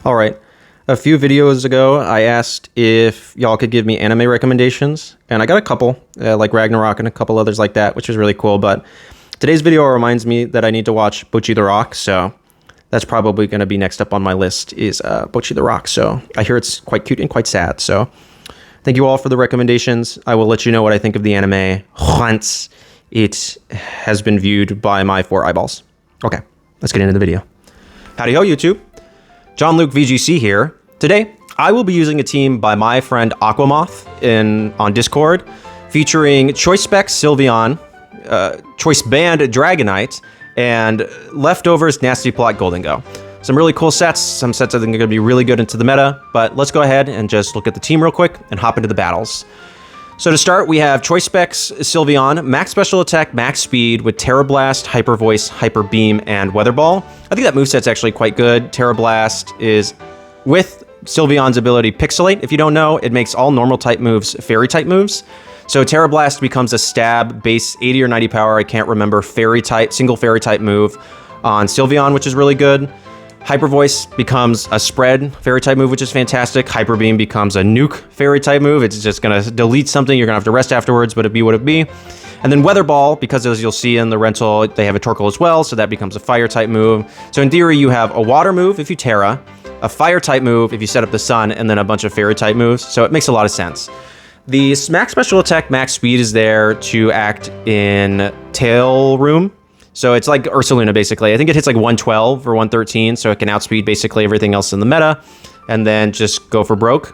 All right. A few videos ago, I asked if y'all could give me anime recommendations, and I got a couple, like Ragnarok and a couple others like that, which was really cool. But today's video reminds me that I need to watch Bocchi the Rock, so that's probably going to be next up on my list is Bocchi the Rock. So I hear it's quite cute and quite sad. So thank you all for the recommendations. I will let you know what I think of the anime once it has been viewed by my 4 eyeballs. Okay, let's get into the video. Howdy ho, YouTube. Jon-Luke VGC here. Today, I will be using a team by my friend Aquamoth on Discord, featuring Choice Spec Sylveon, Choice Band Dragonite, and Leftovers Nasty Plot Gholdengo. Some really cool sets, some sets I think are going to be really good into the meta, but let's go ahead and just look at the team real quick and hop into the battles. So to start, we have Choice Specs Sylveon, max special attack, max speed with Tera Blast, Hyper Voice, Hyper Beam, and Weather Ball. I think that moveset's actually quite good. Tera Blast is with Sylveon's ability Pixilate. If you don't know, it makes all normal type moves fairy type moves. So Tera Blast becomes a stab, base 80 or 90 power, I can't remember, fairy type, single fairy type move on Sylveon, which is really good. Hyper Voice becomes a spread fairy type move, which is fantastic. Hyper Beam becomes a nuke fairy type move. It's just going to delete something. You're going to have to rest afterwards, but it be what it be. And then Weather Ball, because as you'll see in the rental, they have a Torkoal as well, so that becomes a fire type move. So in theory, you have a water move if you Terra, a fire type move if you set up the sun, and then a bunch of fairy type moves. So it makes a lot of sense. The max special attack, max speed is there to act in Tail Room. So it's like Ursaluna, basically. I think it hits like 112 or 113, so it can outspeed basically everything else in the meta, and then just go for broke.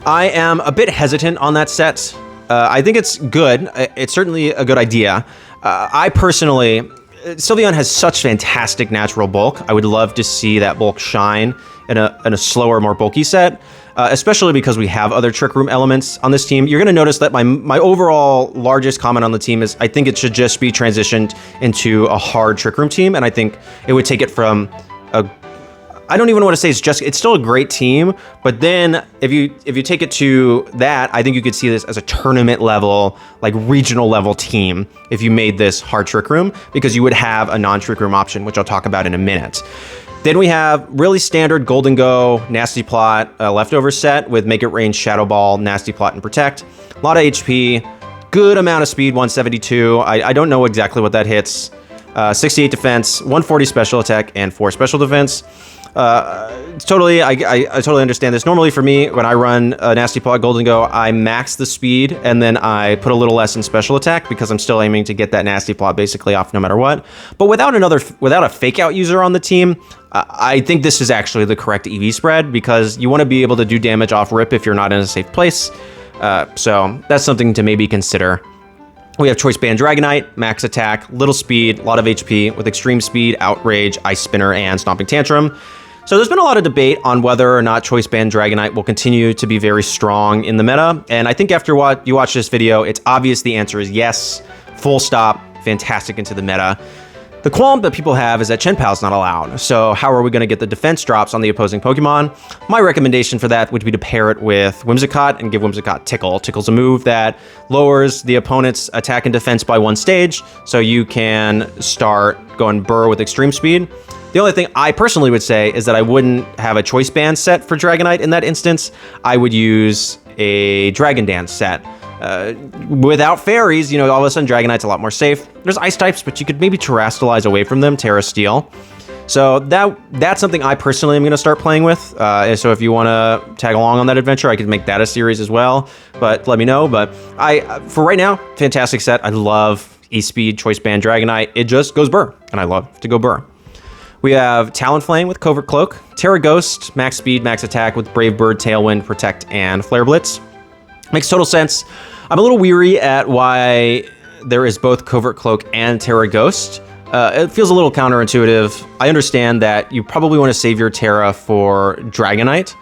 I am a bit hesitant on that set. I think it's good. It's certainly a good idea. I personally, Sylveon has such fantastic natural bulk. I would love to see that bulk shine in a slower, more bulky set. Especially because we have other Trick Room elements on this team. You're going to notice that my overall largest comment on the team is I think it should just be transitioned into a hard Trick Room team, and I think it would take it from I don't even want to say it's still a great team, but then if you take it to that, I think you could see this as a tournament level, like regional level team if you made this hard Trick Room, because you would have a non-Trick Room option, which I'll talk about in a minute. Then we have really standard Gholdengo, Nasty Plot, leftover set with Make It Rain, Shadow Ball, Nasty Plot, and Protect. A lot of HP, good amount of speed, 172. I don't know exactly what that hits. 68 defense, 140 special attack, and 4 special defense. I totally understand this. Normally for me, when I run a Nasty Plot Gholdengo, I max the speed and then I put a little less in special attack because I'm still aiming to get that Nasty Plot basically off no matter what. But without a fake out user on the team, I think this is actually the correct EV spread because you want to be able to do damage off rip if you're not in a safe place. So that's something to maybe consider. We have Choice Band Dragonite, max attack, little speed, a lot of HP with extreme speed, outrage, ice spinner, and stomping tantrum. So there's been a lot of debate on whether or not Choice Band Dragonite will continue to be very strong in the meta. And I think after what you watch this video, it's obvious the answer is yes, full stop, fantastic into the meta. The qualm that people have is that Chien-Pao's not allowed. So how are we going to get the defense drops on the opposing Pokemon? My recommendation for that would be to pair it with Whimsicott and give Whimsicott Tickle. Tickle's a move that lowers the opponent's attack and defense by 1 stage, so you can start going burr with extreme speed. The only thing I personally would say is that I wouldn't have a Choice Band set for Dragonite in that instance. I would use a Dragon Dance set. Without fairies, all of a sudden Dragonite's a lot more safe. There's ice types, but you could maybe Terrastalize away from them, Terra Steel. So that's something I personally am going to start playing with. So if you want to tag along on that adventure, I could make that a series as well. But let me know. But for right now, fantastic set. I love E-Speed, Choice Band Dragonite. It just goes burr, and I love to go burr. We have Talonflame with Covert Cloak, Terra Ghost, max speed, max attack with Brave Bird, Tailwind, Protect, and Flare Blitz. Makes total sense. I'm a little weary at why there is both Covert Cloak and Terra Ghost. It feels a little counterintuitive. I understand that you probably want to save your Terra for Dragonite,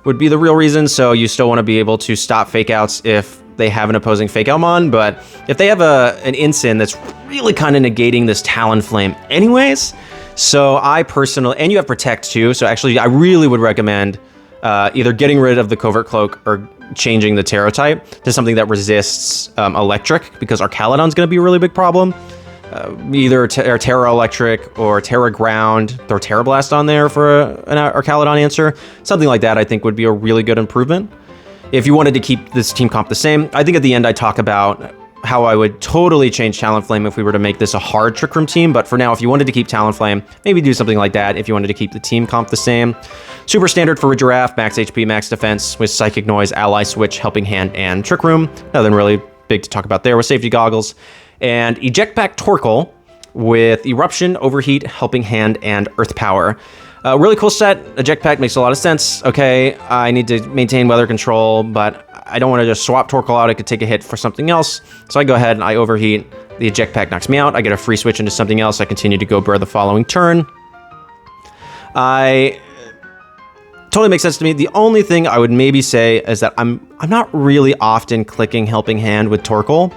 would be the real reason, so you still want to be able to stop fake outs if they have an opposing fake Outmon, but if they have an Incin that's really kind of negating this Talonflame anyways, so I personally, and you have Protect too, so actually I really would recommend either getting rid of the Covert Cloak or changing the Terra type to something that resists electric, because Archaludon's going to be a really big problem. either Tera Electric or Tera Ground, throw Tera Blast on there for an Archaludon answer. Something like that I think would be a really good improvement. If you wanted to keep this team comp the same, I think at the end I talk about how I would totally change Talonflame if we were to make this a hard Trick Room team, but for now, if you wanted to keep Talonflame, maybe do something like that if you wanted to keep the team comp the same. Super standard Farigiraf, max HP, max defense, with Psychic Noise, Ally Switch, Helping Hand, and Trick Room. Nothing really big to talk about there with Safety Goggles. And Eject Pack Torkoal with Eruption, Overheat, Helping Hand, and Earth Power. Really cool set. Eject Pack makes a lot of sense. Okay, I need to maintain weather control, but I don't want to just swap Torkoal out. I could take a hit for something else. So I go ahead and I Overheat. The Eject Pack knocks me out. I get a free switch into something else. I continue to go Burr the following turn. Totally makes sense to me. The only thing I would maybe say is that I'm not really often clicking Helping Hand with Torkoal.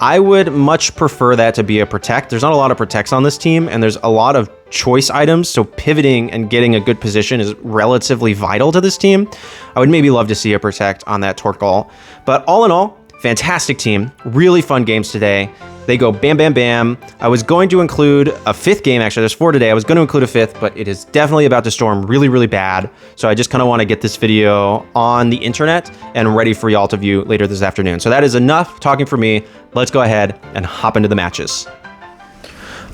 I would much prefer that to be a Protect. There's not a lot of Protects on this team, and there's a lot of choice items, so pivoting and getting a good position is relatively vital to this team. I would maybe love to see a Protect on that Torkoal. But all in all, fantastic team. Really fun games today. They go bam, bam, bam. I was going to include a 5th game. Actually, there's 4 today. I was going to include a 5th, but it is definitely about to storm really, really bad. So I just kind of want to get this video on the internet and ready for y'all to view later this afternoon. So that is enough talking for me. Let's go ahead and hop into the matches.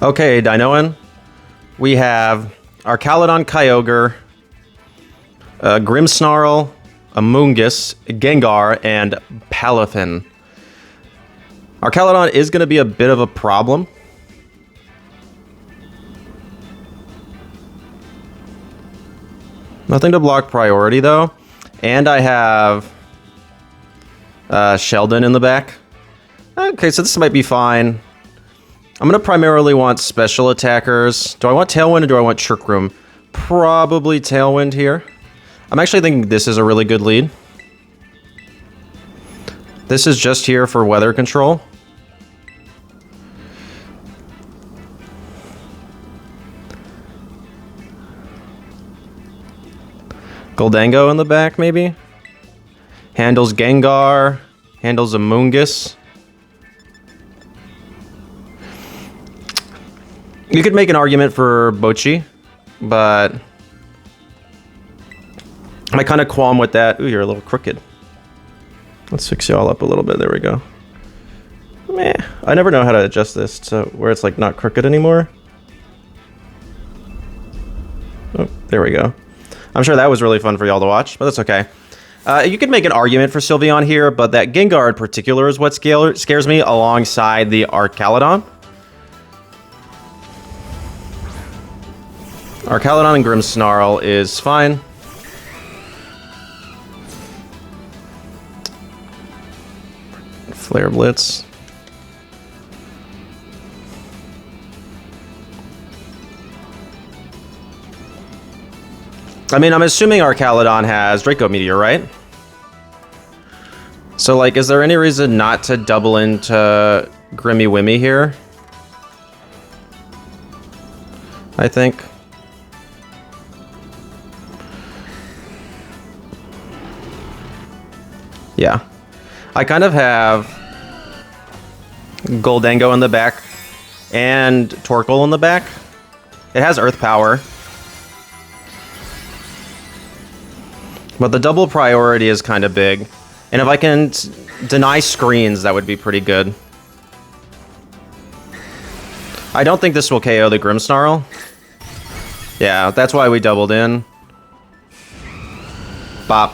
Okay, Dinoan. We have Archaludon, Kyogre, Grimmsnarl, Amoonguss, Gengar, and Palafin. Archaludon is going to be a bit of a problem. Nothing to block priority, though. And I have Sheldon in the back. Okay, so this might be fine. I'm going to primarily want special attackers. Do I want Tailwind or do I want Trick Room? Probably Tailwind here. I'm actually thinking this is a really good lead. This is just here for weather control. Gholdengo in the back, maybe? Handles Gengar. Handles Amoonguss. You could make an argument for Bocchi, but I kind of qualm with that. Ooh, you're a little crooked. Let's fix you all up a little bit. There we go. Meh. I never know how to adjust this to where it's like not crooked anymore. Oh, there we go. I'm sure that was really fun for y'all to watch, but that's okay. You could make an argument for Sylveon here, but that Gengar in particular is what scares me alongside the Archaludon. Archaludon and Grimmsnarl is fine. Flare Blitz. I mean, I'm assuming Archaludon has Draco Meteor, right? So, like, is there any reason not to double into Grimmy Wimmy here? I think. Yeah. I kind of have Gholdengo in the back and Torkoal in the back. It has Earth Power. But the double priority is kind of big. And if I can deny screens, that would be pretty good. I don't think this will KO the Grimmsnarl. Yeah, that's why we doubled in. Bop.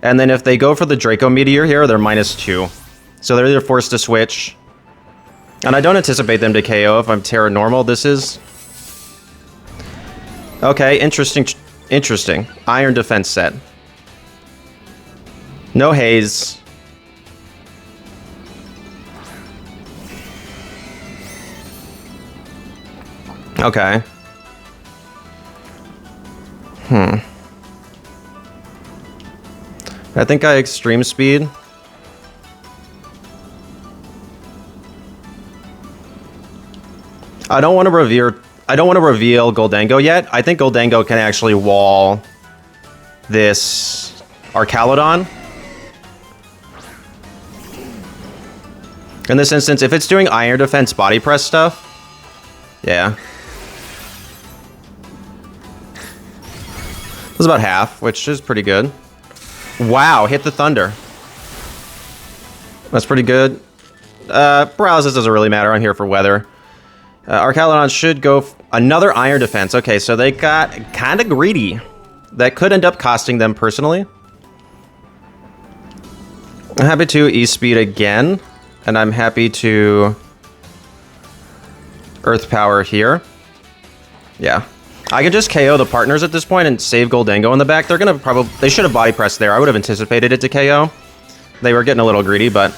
And then if they go for the Draco Meteor here, they're -2. So they're either forced to switch. And I don't anticipate them to KO if I'm Terra Normal. This is... Okay, interesting. Interesting. Iron Defense set. No haze. Okay. I think I Extreme Speed. I don't want to reveal Gholdengo yet. I think Gholdengo can actually wall this Archaludon. In this instance, if it's doing iron defense body press stuff, yeah. It was about half, which is pretty good. Wow, hit the thunder. That's pretty good. Paralysis doesn't really matter. I'm here for weather. Archaludon should go another iron defense. Okay, so they got kind of greedy. That could end up costing them personally. I'm happy to E-Speed again. And I'm happy to Earth Power here. Yeah. I could just KO the partners at this point and save Gholdengo in the back. They're gonna probably... They should have body pressed there. I would have anticipated it to KO. They were getting a little greedy, but...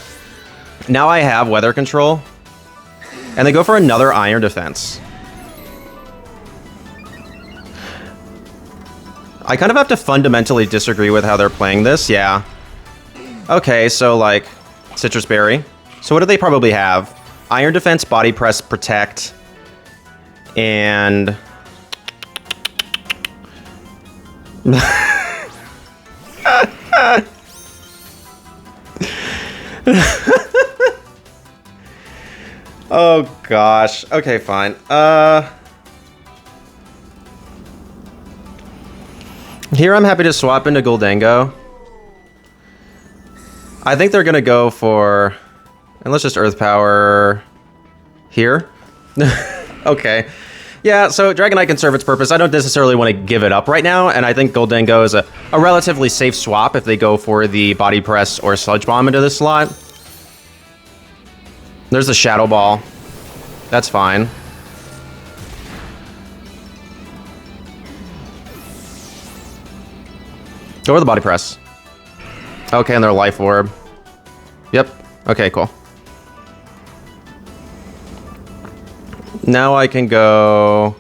Now I have weather control. And they go for another iron defense. I kind of have to fundamentally disagree with how they're playing this. Yeah. Okay, so like... Citrus Berry. So what do they probably have? Iron defense, body press, protect. And... Oh gosh. Okay, fine. Here I'm happy to swap into Gholdengo. I think they're gonna go for... And let's just Earth Power... Here. Okay. Yeah, so Dragonite can serve its purpose. I don't necessarily want to give it up right now, and I think Gholdengo is a relatively safe swap if they go for the Body Press or Sludge Bomb into this slot. There's the Shadow Ball. That's fine. Go for the Body Press. Okay, and their Life Orb. Yep. Okay, cool. Now I can go...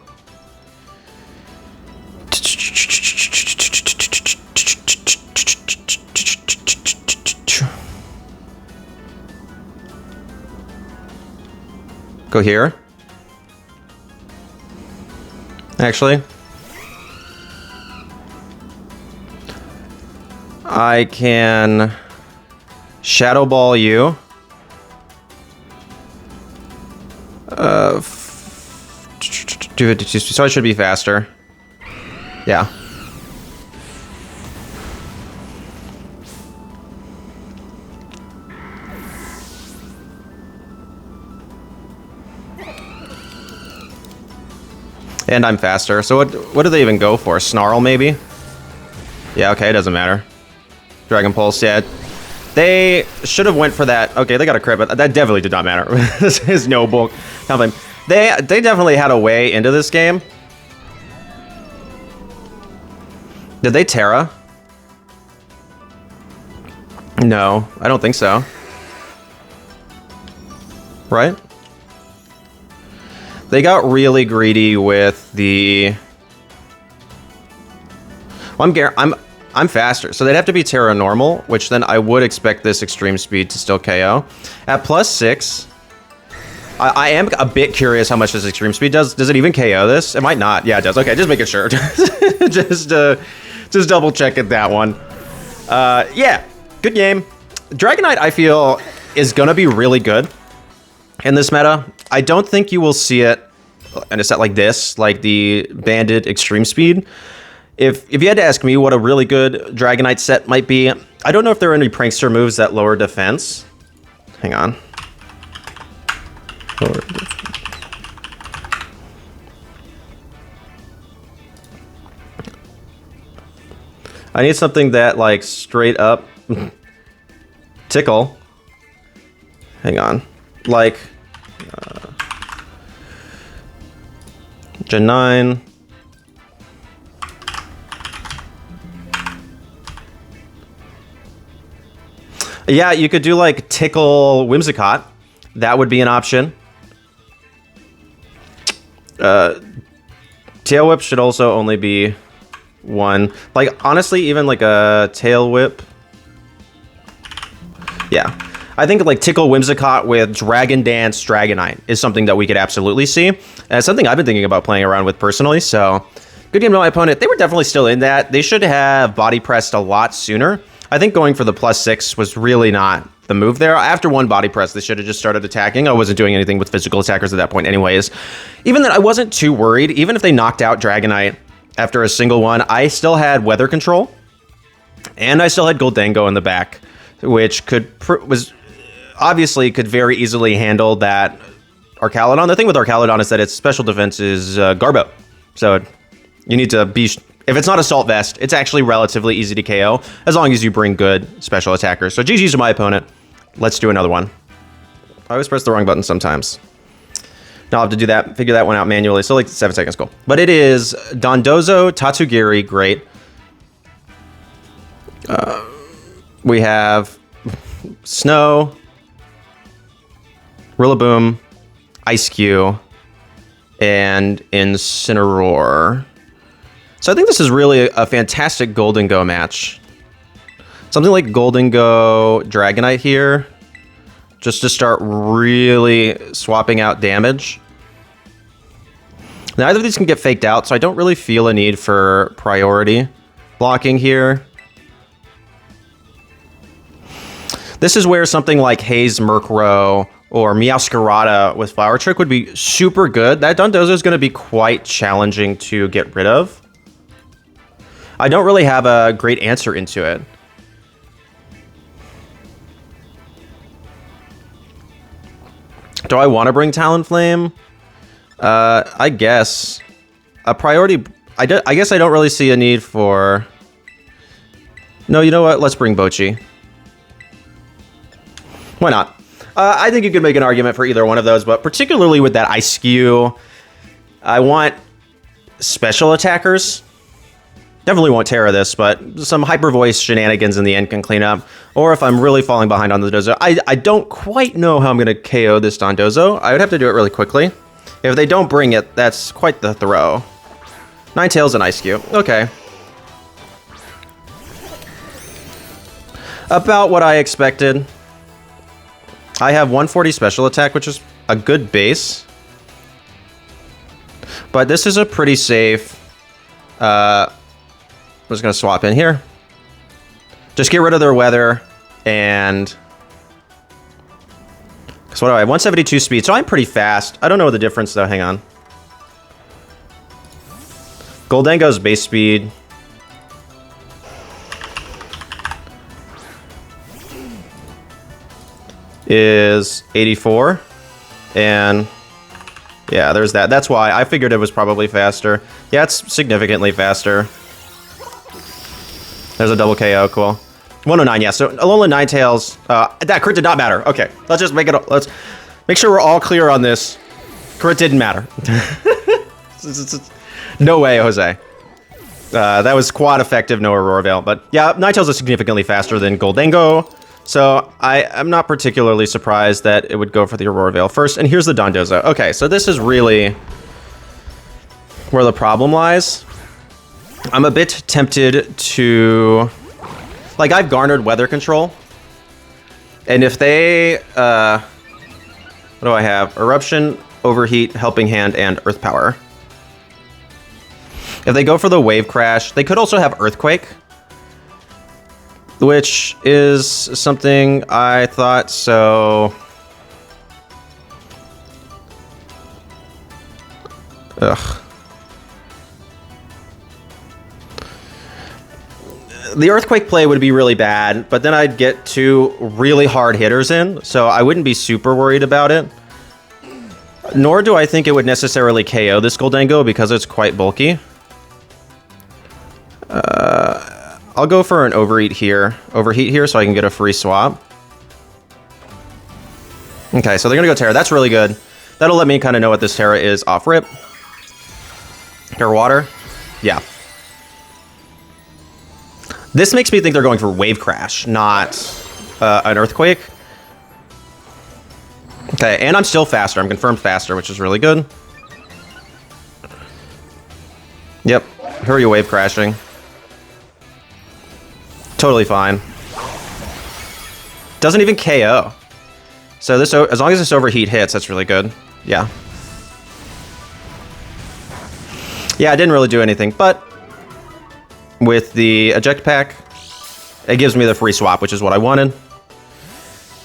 Go here. Actually. I can Shadow Ball you. So I should be faster. Yeah. And I'm faster. So what do they even go for? Snarl, maybe? Yeah, okay, it doesn't matter. Dragon Pulse, yeah. They should have went for that. Okay, they got a crit, but that definitely did not matter. This is no bulk. They definitely had a way into this game. Did they Tera? No, I don't think so. Right? They got really greedy with the... Well, I'm faster, so they'd have to be Tera normal, which then I would expect this extreme speed to still KO. At +6, I am a bit curious how much this extreme speed does. Does it even KO this? It might not. Yeah, it does. Okay, just making sure. just double check at that one. Yeah, good game. Dragonite, I feel, is gonna be really good in this meta. I don't think you will see it in a set like this, like the Banded Extreme Speed. If you had to ask me what a really good Dragonite set might be, I don't know if there are any Prankster moves that lower defense. Hang on. Lower defense. I need something that, like, straight up tickle. Hang on. Like, Gen 9. Yeah, you could do, like, tickle Whimsicott. That would be an option. Tail Whip should also only be one. Like, honestly, even like a Tail Whip. Yeah. I think like Tickle Whimsicott with Dragon Dance Dragonite is something that we could absolutely see. And it's something I've been thinking about playing around with personally, so good game to my opponent. They were definitely still in that. They should have body pressed a lot sooner. I think going for the +6 was really not the move there. After one body press, they should have just started attacking. I wasn't doing anything with physical attackers at that point anyways. Even then, I wasn't too worried. Even if they knocked out Dragonite after a single one, I still had weather control. And I still had Gholdengo in the back, which was obviously could very easily handle that Archaludon. The thing with Archaludon is that its special defense is Garbo. So you need to be... If it's not Assault Vest, it's actually relatively easy to KO, as long as you bring good special attackers. So GG's to my opponent. Let's do another one. I always press the wrong button sometimes. Now I'll have to do that, figure that one out manually. So like 7 seconds, cool. But it is Dondozo, Tatsugiri, great. We have Snow, Rillaboom, Ice Cube, and Incineroar. So I think this is really a fantastic Gholdengo match. Something like Gholdengo Dragonite here, just to start really swapping out damage. Neither of these can get faked out, so I don't really feel a need for priority blocking here. This is where something like Haze Murkrow or Meowscarada with Flower Trick would be super good. That Dondozo is going to be quite challenging to get rid of. I don't really have a great answer into it. Do I want to bring Talonflame? I guess. A priority... I guess I don't really see a need for... No, you know what? Let's bring Bocchi. Why not? I think you could make an argument for either one of those, but particularly with that Ice Cube, I want special attackers. Definitely won't Tera this, but some Hyper Voice shenanigans in the end can clean up. Or if I'm really falling behind on the Dondozo, I don't quite know how I'm going to KO this Dondozo. I would have to do it really quickly. If they don't bring it, that's quite the throw. Ninetales and Ice Cube. Okay. About what I expected. I have 140 special attack, which is a good base. But this is a pretty safe... I'm just going to swap in here. Just get rid of their weather, and... So what do I have? 172 speed, so I'm pretty fast. I don't know the difference, though. Hang on. Gholdengo's base speed. Is 84. And... yeah, there's that. That's why I figured it was probably faster. Yeah, it's significantly faster. There's a double KO, cool. 109, yeah, so Alolan Ninetales, that crit did not matter. Okay, let's just make it, let's make sure we're all clear on this. Crit didn't matter. No way, Jose. That was quad effective, no Aurora Veil, but yeah, Ninetales is significantly faster than Gholdengo, so I'm not particularly surprised that it would go for the Aurora Veil first, and here's the Dondozo. Okay, so this is really where the problem lies. I'm a bit tempted to... Like, I've garnered weather control. And if they... what do I have? Eruption, Overheat, Helping Hand, and Earth Power. If they go for the Wave Crash, they could also have Earthquake. Which is something I thought, so... Ugh. The Earthquake play would be really bad, but then I'd get two really hard hitters in, so I wouldn't be super worried about it. Nor do I think it would necessarily KO this Gholdengo because it's quite bulky. I'll go for an Overheat here so I can get a free swap. Okay, so they're gonna go Tera. That's really good. That'll let me kind of know what this Tera is off rip. Here, water. Yeah. This makes me think they're going for Wave Crash, not an Earthquake. Okay, and I'm still faster. I'm confirmed faster, which is really good. Yep. Who are you Wave Crashing? Totally fine. Doesn't even KO. So this, as long as this Overheat hits, that's really good. Yeah. Yeah, I didn't really do anything, but with the Eject Pack, it gives me the free swap, which is what I wanted.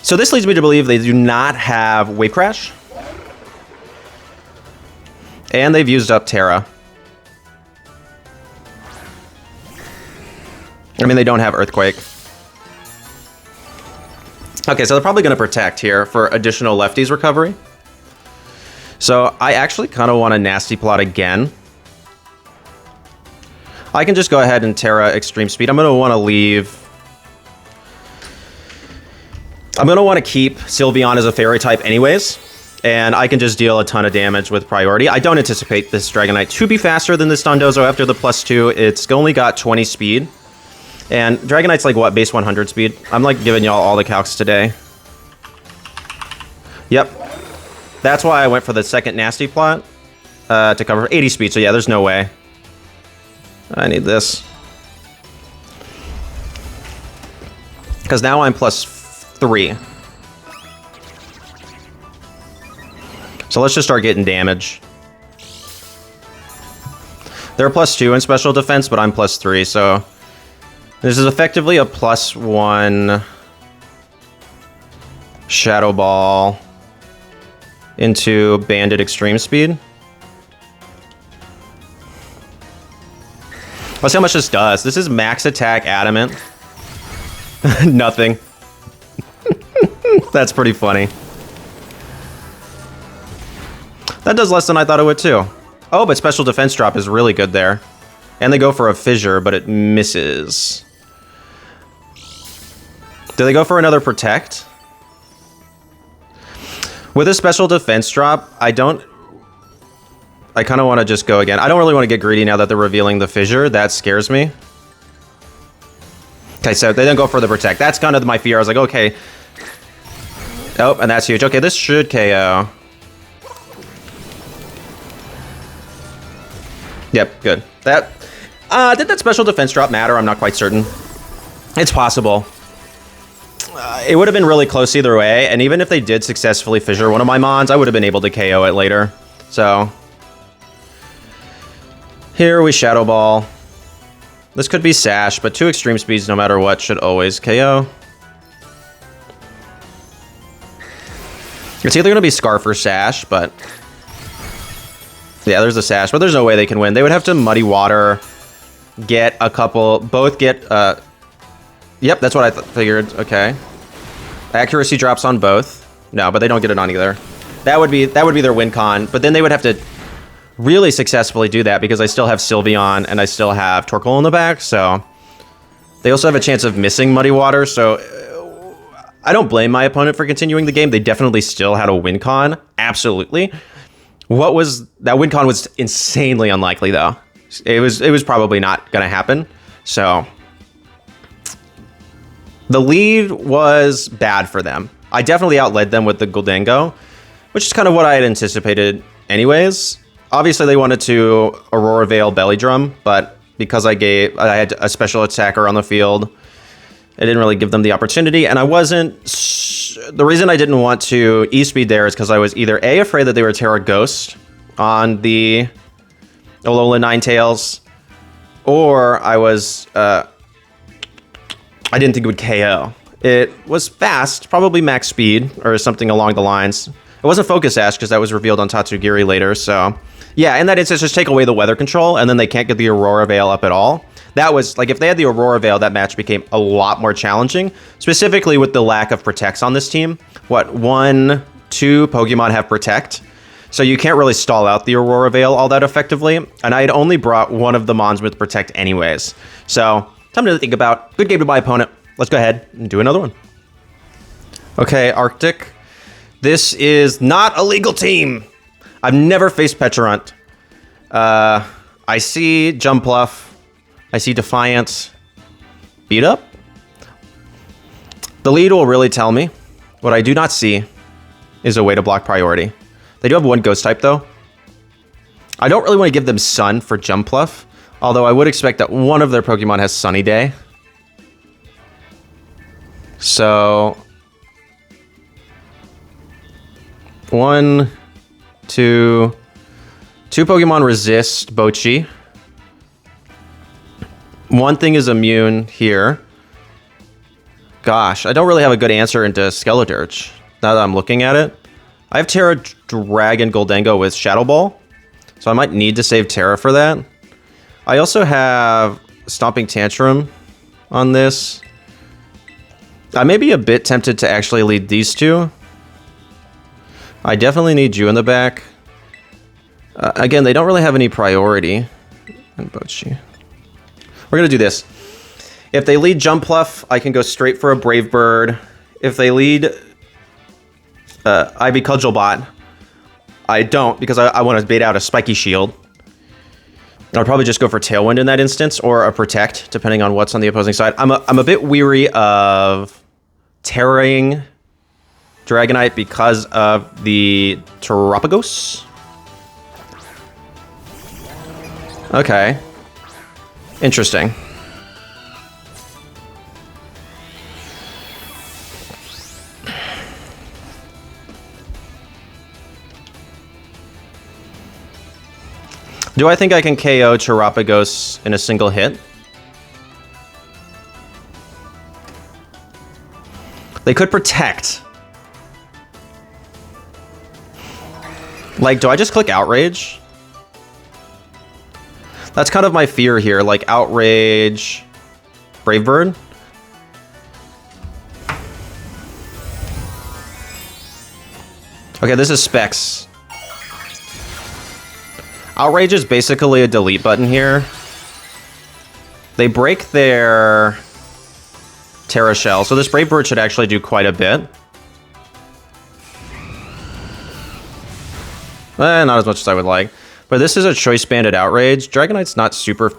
So this leads me to believe they do not have Wave Crash. And they've used up Tera. I mean, they don't have Earthquake. Okay, so they're probably going to Protect here for additional lefties recovery. So I actually kind of want a Nasty Plot again. I can just go ahead and Tera Extreme Speed. I'm going to want to leave... I'm going to want to keep Sylveon as a Fairy type anyways. And I can just deal a ton of damage with priority. I don't anticipate this Dragonite to be faster than this Dondozo after the +2. It's only got 20 speed. And Dragonite's like, what, base 100 speed? I'm like giving y'all all the calcs today. Yep. That's why I went for the second Nasty Plot to cover 80 speed. So yeah, there's no way. I need this. Because now I'm +3. So let's just start getting damage. They're +2 in special defense, but I'm +3, so... This is effectively a +1 Shadow Ball into Banded Extreme Speed. Let's see how much this does. This is max attack adamant. Nothing. That's pretty funny. That does less than I thought it would too. Oh, but special defense drop is really good there. And they go for a fissure, but it misses. Do they go for another protect? With a special defense drop, I kind of want to just go again. I don't really want to get greedy now that they're revealing the fissure. That scares me. Okay, so they didn't go for the protect. That's kind of my fear. I was like, okay. Oh, and that's huge. Okay, this should KO. Yep, good. Did that special defense drop matter? I'm not quite certain. It's possible. It would have been really close either way, and even if they did successfully fissure one of my mons, I would have been able to KO it later. So, here we Shadow Ball. This could be Sash, but 2 extreme speeds no matter what should always KO. It's either going to be Scarf or Sash, but... Yeah, there's a Sash, but there's no way they can win. They would have to Muddy Water, get a couple... Both get... Yep, that's what I figured. Okay. Accuracy drops on both. No, but they don't get it on either. That would be their win con, but then they would have to really successfully do that because I still have Sylveon and I still have Torkoal in the back, so they also have a chance of missing Muddy Water, so I don't blame my opponent for continuing the game. They definitely still had a win con, absolutely. That win con was insanely unlikely though. It was probably not going to happen, so the lead was bad for them. I definitely outled them with the Gholdengo, which is kind of what I had anticipated anyways. Obviously, they wanted to Aurora Veil Belly Drum, but because I had a special attacker on the field, I didn't really give them the opportunity, and I wasn't... The reason I didn't want to E-Speed there is because I was either A, afraid that they were Tera Ghost on the Alola Ninetales, or I was... I didn't think it would KO. It was fast, probably max speed, or something along the lines. It wasn't Focus Sash, because that was revealed on Tatsugiri later, so... Yeah, in that instance, just take away the weather control, and then they can't get the Aurora Veil up at all. That was, like, if they had the Aurora Veil, that match became a lot more challenging, specifically with the lack of Protects on this team. What, 1, 2 Pokemon have Protect? So you can't really stall out the Aurora Veil all that effectively, and I had only brought one of the Mons with Protect anyways. So... Something to think about. Good game to my opponent. Let's go ahead and do another one. Okay, Arctic. This is not a legal team. I've never faced Pecharunt. I see Jumpluff. I see Defiance. Beat Up. The lead will really tell me. What I do not see is a way to block priority. They do have one Ghost type, though. I don't really want to give them Sun for Jumpluff. Although I would expect that one of their Pokemon has Sunny Day. So... 1, 2... 2 Pokemon resist Bocchi. One thing is immune here. gosh, I don't really have a good answer into Skeledirge now that I'm looking at it. I have Tera Dragon Gholdengo with Shadow Ball, so I might need to save Tera for that. I also have Stomping Tantrum on this. I may be a bit tempted to actually lead these two. I definitely need you in the back. Again, they don't really have any priority. And Bocchi. We're going to do this. If they lead Jumpluff, I can go straight for a Brave Bird. If they lead Ivy Cudgelbot, I don't, because I want to bait out a Spiky Shield. I'll probably just go for Tailwind in that instance, or a Protect, depending on what's on the opposing side. I'm a bit weary of Terraing Dragonite because of the Terapagos. Okay. Interesting. Do I think I can KO Terapagos in a single hit? They could Protect. Like, do I just click Outrage? That's kind of my fear here, like Outrage, Brave Bird. Okay, this is Specs. Outrage is basically a delete button here. They break their Terra Shell, so this Brave Bird should actually do quite a bit. Not as much as I would like. But this is a Choice Banded Outrage. Dragonite's not super...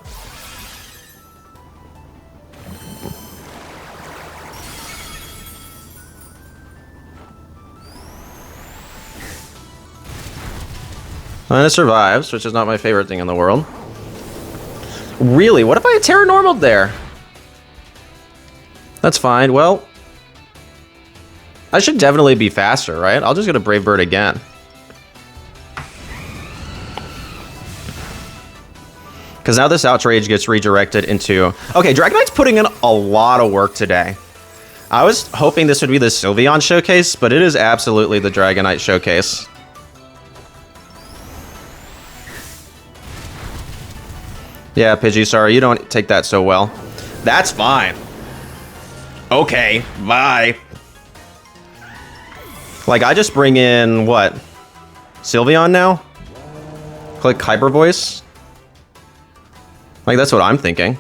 And it survives, which is not my favorite thing in the world. Really? What if I had Terra Normaled there? That's fine. Well, I should definitely be faster, right? I'll just get a Brave Bird again. Because now this Outrage gets redirected into... Okay, Dragonite's putting in a lot of work today. I was hoping this would be the Sylveon showcase, but it is absolutely the Dragonite showcase. Yeah, Pidgey, sorry, you don't take that so well. That's fine. Okay, bye. Like, I just bring in, what? Sylveon now? Click Hyper Voice? Like, that's what I'm thinking.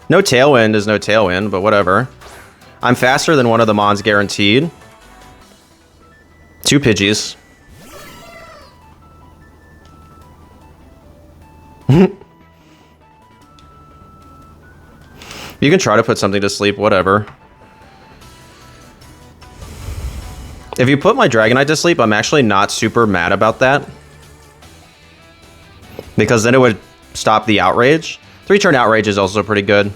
No Tailwind is no Tailwind, but whatever. I'm faster than one of the Mons guaranteed. 2 Pidgeys. You can try to put something to sleep, whatever. If you put my Dragonite to sleep, I'm actually not super mad about that. Because then it would stop the Outrage. 3-turn Outrage is also pretty good.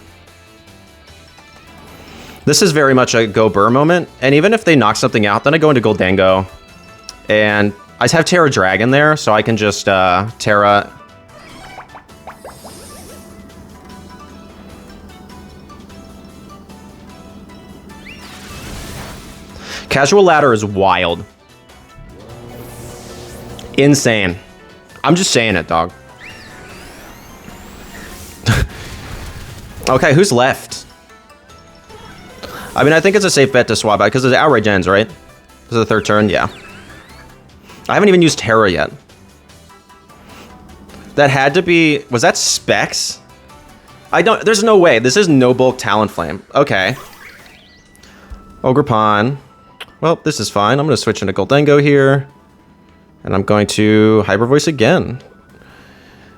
This is very much a go burr moment. And even if they knock something out, then I go into Gholdengo. And I have Tera Dragon there, so I can just Tera... Casual Ladder is wild. Insane. I'm just saying it, dog. Okay, who's left? I mean, I think it's a safe bet to swap out because the Outrage ends, right? This is the 3rd turn, yeah. I haven't even used Terra yet. That had to be... Was that Specs? I don't... There's no way. This is no bulk Talonflame. Okay. Ogerpon. Well, this is fine. I'm going to switch into Gholdengo here. And I'm going to Hyper Voice again.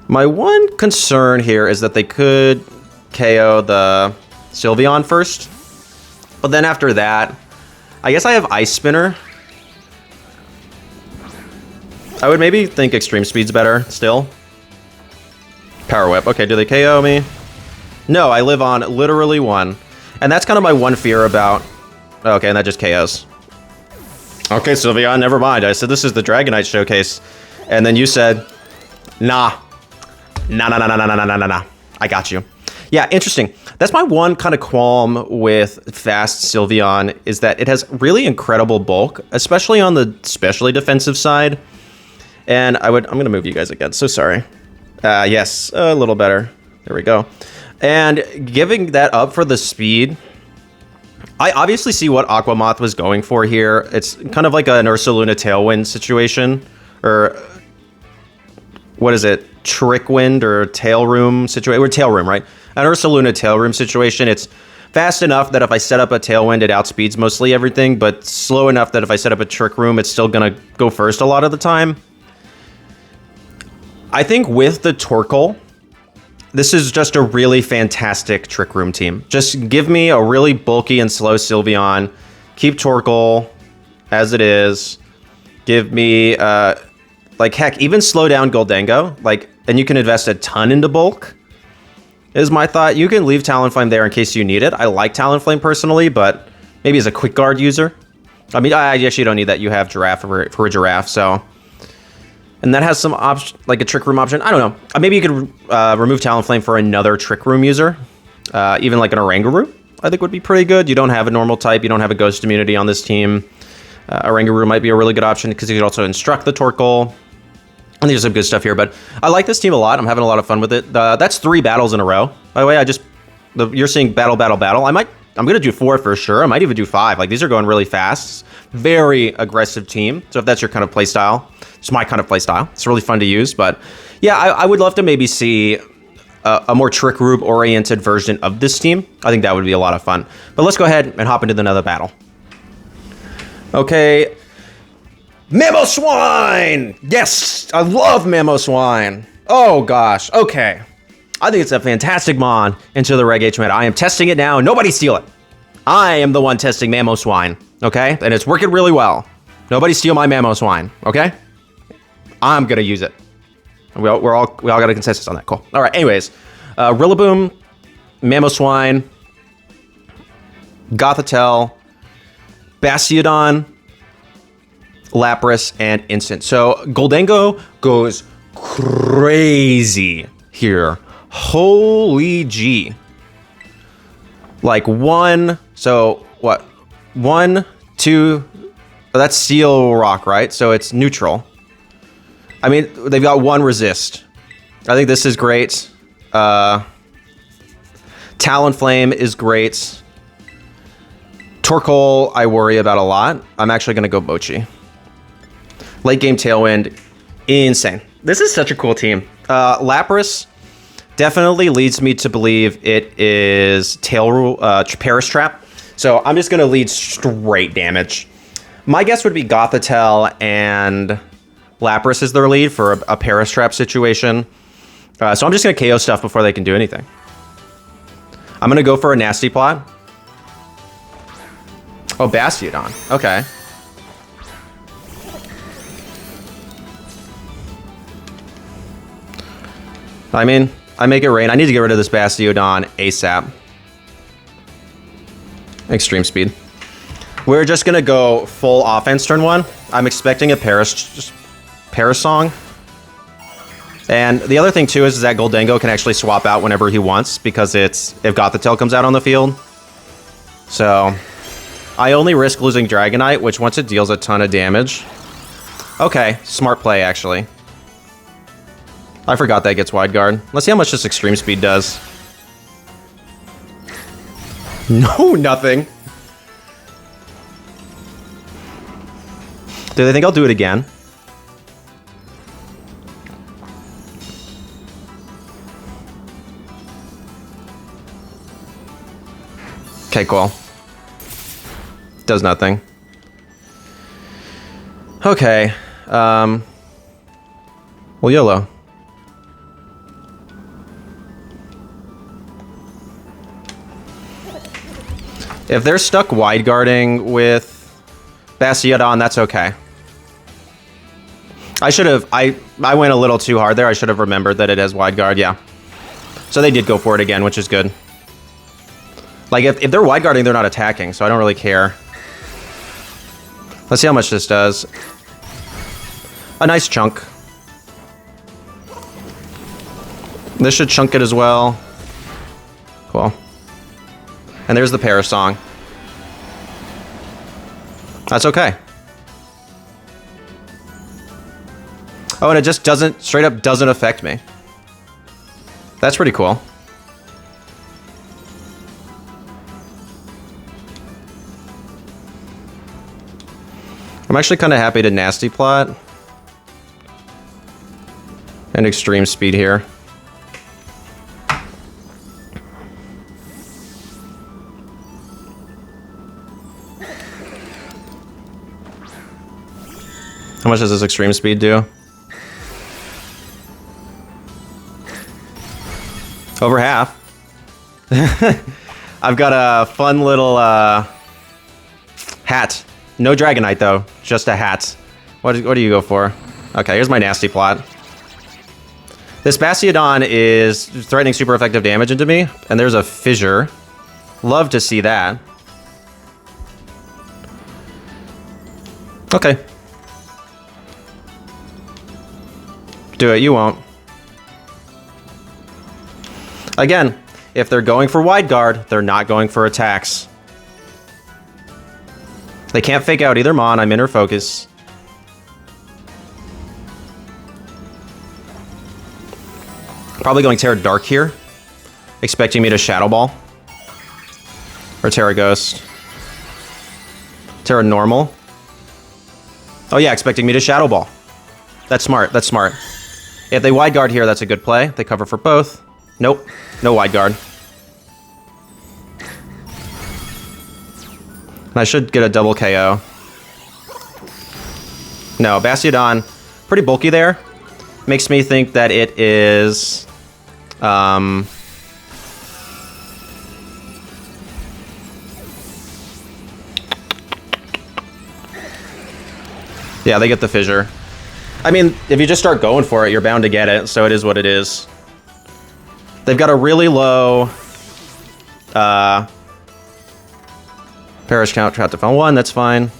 My one concern here is that they could KO the Sylveon first. But then after that, I guess I have Ice Spinner. I would maybe think Extreme Speed's better still. Power Whip. Okay, do they KO me? No, I live on literally 1. And that's kind of my one fear about... Okay, and that just KOs. Okay, Sylveon, never mind. I said this is the Dragonite showcase. And then you said, nah. Nah. I got you. Yeah, interesting. That's my one kind of qualm with fast Sylveon is that it has really incredible bulk, especially on the specially defensive side. And I'm going to move you guys again. So sorry. Yes, a little better. There we go. And giving that up for the speed, I obviously see what Aquamoth was going for here. It's kind of like an Ursaluna Tailwind situation, or what is it? Trick Wind or Tail Room situation, or Tail Room, right? An Ursaluna Tail Room situation. It's fast enough that if I set up a Tailwind, it outspeeds mostly everything, but slow enough that if I set up a Trick Room, it's still gonna go first a lot of the time. I think with the Torkoal, this is just a really fantastic Trick Room team. Just give me a really bulky and slow Sylveon. Keep Torkoal as it is. Give me, like, heck, even slow down Gholdengo. Like, and you can invest a ton into bulk, is my thought. You can leave Talonflame there in case you need it. I like Talonflame personally, but maybe as a quick guard user. I mean, I guess you don't need that. You have Giraffe for a Giraffe, so... And that has some option, like a Trick Room option. I don't know. Maybe you could remove Talonflame for another Trick Room user. Even like an Oranguru, I think would be pretty good. You don't have a normal type. You don't have a Ghost immunity on this team. Oranguru might be a really good option because you could also instruct the Torkoal. And there's some good stuff here, but I like this team a lot. I'm having a lot of fun with it. That's 3 battles in a row. By the way, you're seeing battle, battle, battle. I'm going to do 4 for sure. I might even do 5. Like, these are going really fast. Very aggressive team. So if that's your kind of play style, it's my kind of play style. It's really fun to use. But yeah, I would love to maybe see a more Trick Room oriented version of this team. I think that would be a lot of fun. But let's go ahead and hop into another battle. Okay. Mamoswine! Yes! I love Mamoswine. Oh gosh. Okay. I think it's a fantastic mon into the Reg H meta. I am testing it now. Nobody steal it. I am the one testing Mamoswine. Okay? And it's working really well. Nobody steal my Mamoswine. Okay? I'm gonna use it. We all got a consensus on that. Cool. All right. Anyways, Rillaboom, Mamoswine, Gothitelle, Bastiodon, Lapras, and Instant. So Gholdengo goes crazy here. Holy G. Like 1, so what? 1, 2, that's Steel Rock, right? So it's neutral. I mean, they've got 1 resist. I think this is great. Talonflame is great. Torkoal, I worry about a lot. I'm actually going to go Bocchi. Late game Tailwind, insane. This is such a cool team. Lapras definitely leads me to believe it is Paris Trap. So I'm just going to lead straight damage. My guess would be Gothitelle and Lapras is their lead for a Paris Trap situation. So I'm just going to KO stuff before they can do anything. I'm going to go for a Nasty Plot. Oh, Bastiodon. Okay. I mean, I make it rain. I need to get rid of this Bastiodon ASAP. Extreme speed. We're just going to go full offense turn 1. I'm expecting a Paris song. And the other thing too is that Gholdengo can actually swap out whenever he wants because if Gothitelle comes out on the field. So I only risk losing Dragonite, which once it deals a ton of damage. Okay, smart play actually. I forgot that gets Wide Guard. Let's see how much this Extreme Speed does. No, nothing. Do they think I'll do it again? Okay, cool. Does nothing. Okay. Well, YOLO. If they're stuck wide guarding with Bastiodon, that's okay. I went a little too hard there. I should have remembered that it has wide guard, yeah. So they did go for it again, which is good. Like, if they're wide guarding, they're not attacking, so I don't really care. Let's see how much this does. A nice chunk. This should chunk it as well. Cool. And there's the Paris song. That's okay. Oh, and it just doesn't, straight up doesn't affect me. That's pretty cool. I'm actually kind of happy to nasty plot. And extreme speed here. How much does this extreme speed do? Over half. I've got a fun little hat. No Dragonite though, just a hat. What do you go for? Okay, here's my nasty plot. This Bastiodon is threatening super effective damage into me, and there's a fissure. Love to see that. Okay. Do it, you won't. Again, if they're going for wide guard, they're not going for attacks. They can't fake out either Mon, I'm inner focus. Probably going Tera Dark here. Expecting me to Shadow Ball. Or Tera Ghost. Tera Normal. Oh yeah, expecting me to Shadow Ball. That's smart, that's smart. If they wide guard here, that's a good play. They cover for both. Nope, no wide guard. And I should get a double KO. No, Bastiodon, pretty bulky there. Makes me think that it is... yeah, they get the fissure. I mean, if you just start going for it, you're bound to get it, so it is what it is. They've got a really low Perish count, trapped to found 1, that's fine.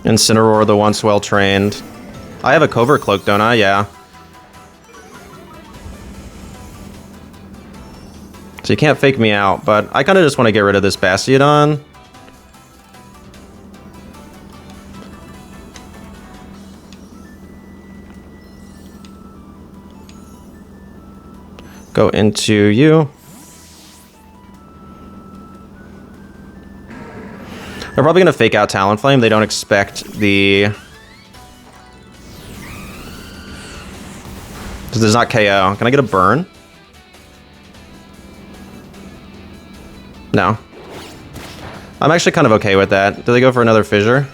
Incineroar, the once well-trained. I have a Covert Cloak, don't I? Yeah. So you can't fake me out, but I kind of just want to get rid of this Bastiodon. Go into you. They're probably going to fake out Talonflame. They don't expect the... So there's not KO. Can I get a burn? No. I'm actually kind of okay with that. Do they go for another fissure?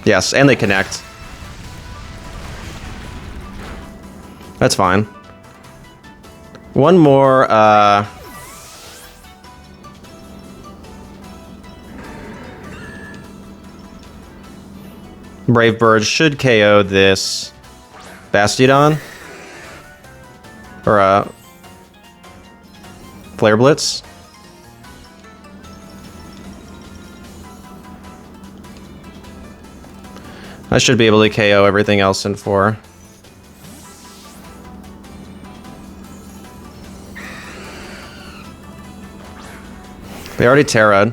Yes, and they connect. That's fine. One more, Brave Bird should KO this Bastiodon. Or, Flare Blitz. I should be able to KO everything else in 4. They already Terra'd.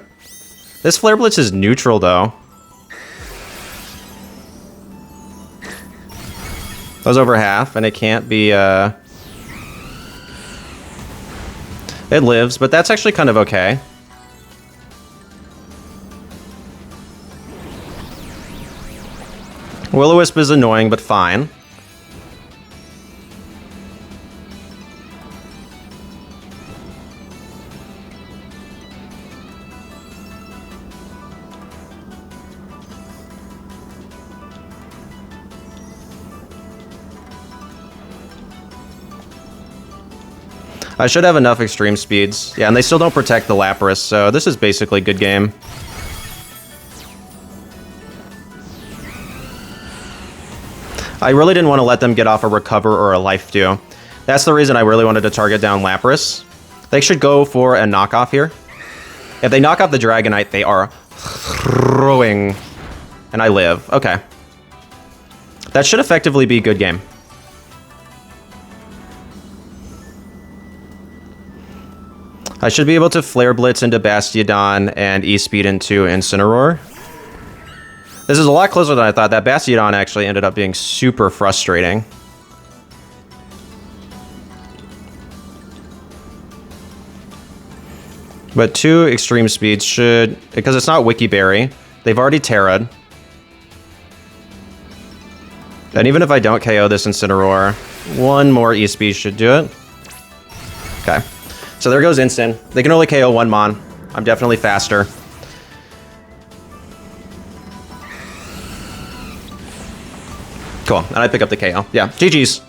This Flare Blitz is neutral, though. That was over half, and it can't be, It lives, but that's actually kind of okay. Will-O-Wisp is annoying, but fine. I should have enough extreme speeds. Yeah, and they still don't protect the Lapras, so this is basically good game. I really didn't want to let them get off a Recover or a Life Dew. That's the reason I really wanted to target down Lapras. They should go for a knockoff here. If they knock out the Dragonite, they are throwing. And I live. Okay. That should effectively be a good game. I should be able to Flare Blitz into Bastiodon and E-Speed into Incineroar. This is a lot closer than I thought. That Bastiodon actually ended up being super frustrating. But 2 Extreme Speeds should... Because it's not Wiki Berry, they've already Terra'd. And even if I don't KO this Incineroar, 1 more E-Speed should do it. Okay. So there goes Incin. They can only KO 1 Mon. I'm definitely faster. Cool. And I pick up the KO. Yeah, GG's.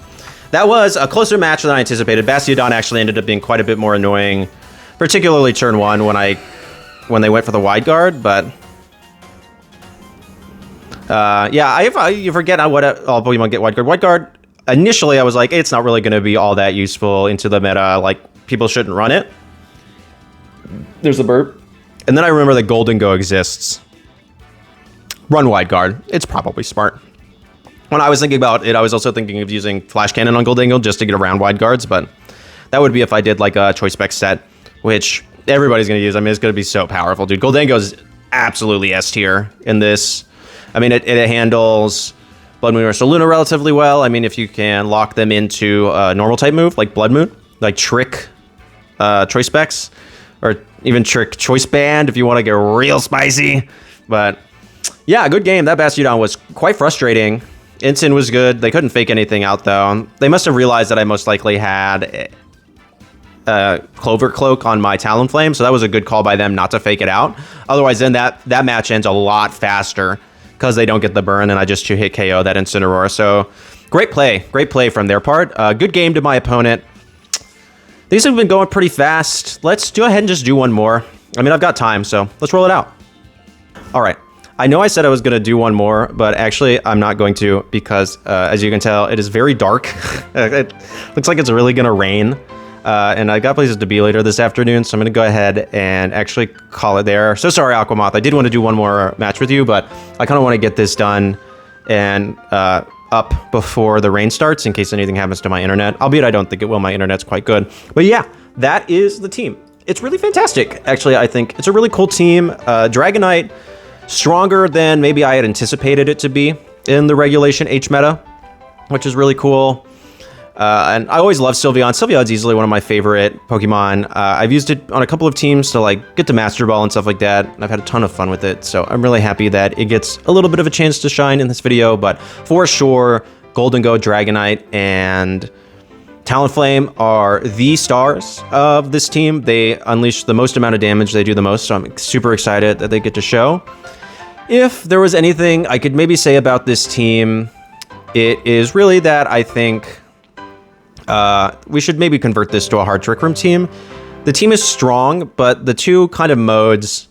That was a closer match than I anticipated. Bastiodon actually ended up being quite a bit more annoying, particularly turn 1 when they went for the wide guard, but... yeah, you forget what all Pokemon get wide guard. Wide guard, initially I was like, it's not really going to be all that useful into the meta. Like, people shouldn't run it. There's a burp. And then I remember that Gholdengo exists. Run wide guard. It's probably smart. When I was thinking about it, I was also thinking of using Flash Cannon on Gholdengo just to get around wide guards, but that would be if I did like a Choice Spec set, which everybody's going to use. I mean, it's going to be so powerful, dude. Gholdengo's absolutely S tier in this. I mean, it handles Blood Moon or Soluna relatively well. I mean, if you can lock them into a normal type move, like Blood Moon, like Trick Choice Specs, or even Trick Choice Band if you want to get real spicy. But yeah, good game. That Bastiodon was quite frustrating. Incin was good. They couldn't fake anything out, though. They must have realized that I most likely had Clover Cloak on my Talonflame, so that was a good call by them not to fake it out. Otherwise, then that match ends a lot faster because they don't get the burn, and I just 2-hit KO that Incineroar. So great play from their part. Good game to my opponent. These have been going pretty fast. Let's go ahead and just do one more. I mean, I've got time, so let's roll it out. All right. I know I said I was going to do one more, but actually I'm not going to because, as you can tell, it is very dark. It looks like it's really going to rain. And I got places to be later this afternoon, so I'm going to go ahead and actually call it there. So sorry, Aquamoth. I did want to do one more match with you, but I kind of want to get this done and up before the rain starts in case anything happens to my internet. Albeit I don't think it will. My internet's quite good. But yeah, that is the team. It's really fantastic. Actually, I think it's a really cool team. Dragonite, stronger than maybe I had anticipated it to be in the regulation H meta, which is really cool. And I always love Sylveon. Sylveon's easily one of my favorite Pokemon. I've used it on a couple of teams to like get to Master Ball and stuff like that. And I've had a ton of fun with it. So I'm really happy that it gets a little bit of a chance to shine in this video. But for sure, Gholdengo, Dragonite, and Talonflame are the stars of this team. They unleash the most amount of damage. They do the most. So I'm super excited that they get to show. If there was anything I could maybe say about this team, it is really that I think we should maybe convert this to a hard Trick Room team. The team is strong, but the two kind of modes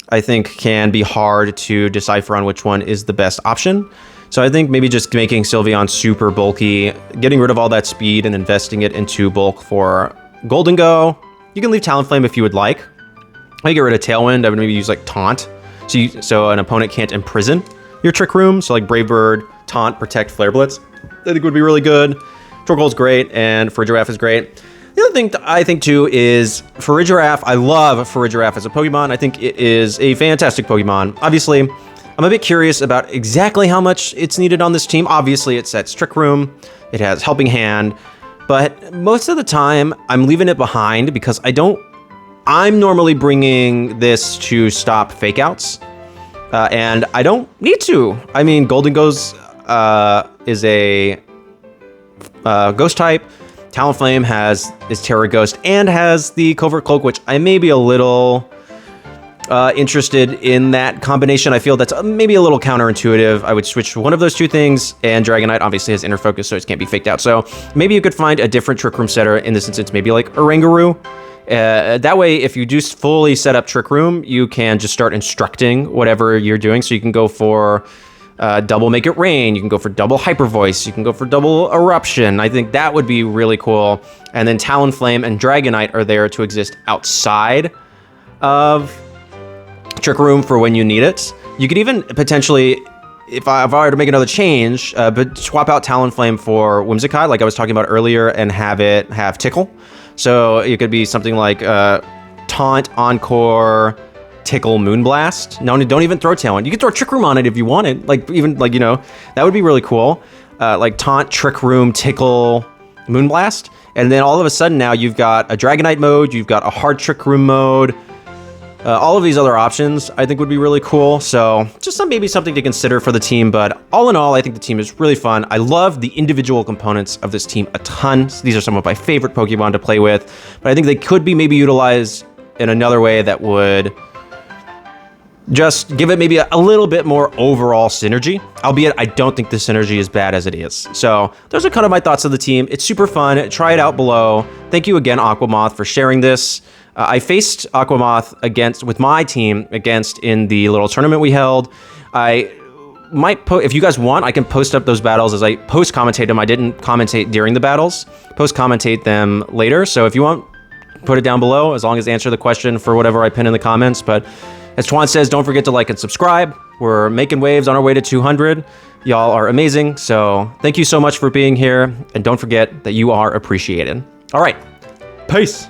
I think can be hard to decipher on which one is the best option. So I think maybe just making Sylveon super bulky, getting rid of all that speed and investing it into bulk for Gholdengo. You can leave Talonflame if you would like. I get rid of Tailwind. I would maybe use like Taunt. So an opponent can't imprison your Trick Room. So like Brave Bird, Taunt, Protect, Flare Blitz. I think would be really good. Torkoal's great, and Farigiraf is great. The other thing I think too is Farigiraf. I love Farigiraf as a Pokemon. I think it is a fantastic Pokemon. Obviously, I'm a bit curious about exactly how much it's needed on this team. Obviously, it sets Trick Room. It has Helping Hand. But most of the time, I'm leaving it behind because I'm normally bringing this to stop fake outs, and I don't need to. I mean, Gholdengo's is a Ghost type. Talonflame is Terra Ghost and has the Covert Cloak, which I may be a little interested in that combination. I feel that's maybe a little counterintuitive. I would switch one of those two things, and Dragonite obviously has Inner Focus, so it can't be faked out. So maybe you could find a different Trick Room setter in this instance, maybe like Oranguru. That way, if you do fully set up Trick Room, you can just start instructing whatever you're doing. So you can go for double Make It Rain. You can go for double Hyper Voice. You can go for double Eruption. I think that would be really cool. And then Talonflame and Dragonite are there to exist outside of Trick Room for when you need it. You could even potentially, if I were to make another change, but swap out Talonflame for Whimsicott, like I was talking about earlier, and have it have Tickle. So it could be something like Taunt, Encore, Tickle, Moonblast. No, don't even throw Talon. You could throw Trick Room on it if you wanted. Like, even, like, you know, that would be really cool. Like Taunt, Trick Room, Tickle, Moonblast. And then all of a sudden now you've got a Dragonite mode, you've got a hard Trick Room mode. All of these other options I think would be really cool. So just maybe something to consider for the team. But all in all, I think the team is really fun. I love the individual components of this team a ton. These are some of my favorite Pokemon to play with. But I think they could be maybe utilized in another way that would just give it maybe a little bit more overall synergy, albeit I don't think the synergy is bad as it is. So those are kind of my thoughts of the team. It's super fun. Try it out below. Thank you again, Aquamoth, for sharing this. I faced Aquamoth with my team in the little tournament we held. I might if you guys want, I can post up those battles as I post-commentate them. I didn't commentate during the battles. Post-commentate them later. So if you want, put it down below, as long as answer the question for whatever I pin in the comments. But as Twan says, don't forget to like and subscribe. We're making waves on our way to 200. Y'all are amazing. So thank you so much for being here. And don't forget that you are appreciated. All right. Peace.